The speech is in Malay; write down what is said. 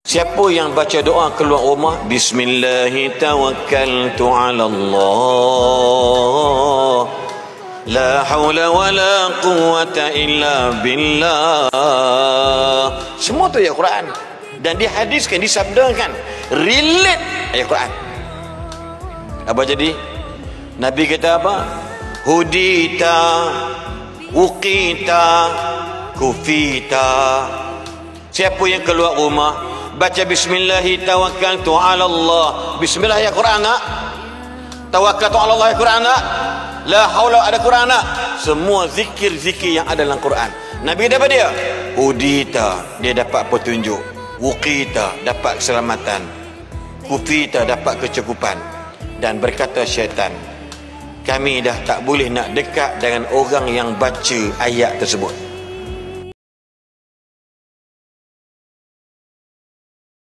Siapa yang baca doa keluar rumah, Bismillahirrahmanirrahim, tawakkaltu ala Allah, la hawla wa la quwwata illa billah. Semua tu ayat Quran. Dan dihadiskan, disabdakan, relate ayat Quran. Apa jadi? Nabi kata apa? Hudita, uqita, kufita. Siapa yang keluar rumah baca Bismillahi tawakkaltu ala Allah. Bismillah ya Quran tak? Tawakkaltu ala Allah ya Quran tak? La haula ada Quran tak? Semua zikir-zikir yang ada dalam Quran. Nabi kata apa dia? Hudita, dia dapat petunjuk. Wuqita, dapat keselamatan. Kufita, dapat kecukupan. Dan berkata syaitan, kami dah tak boleh nak dekat dengan orang yang baca ayat tersebut.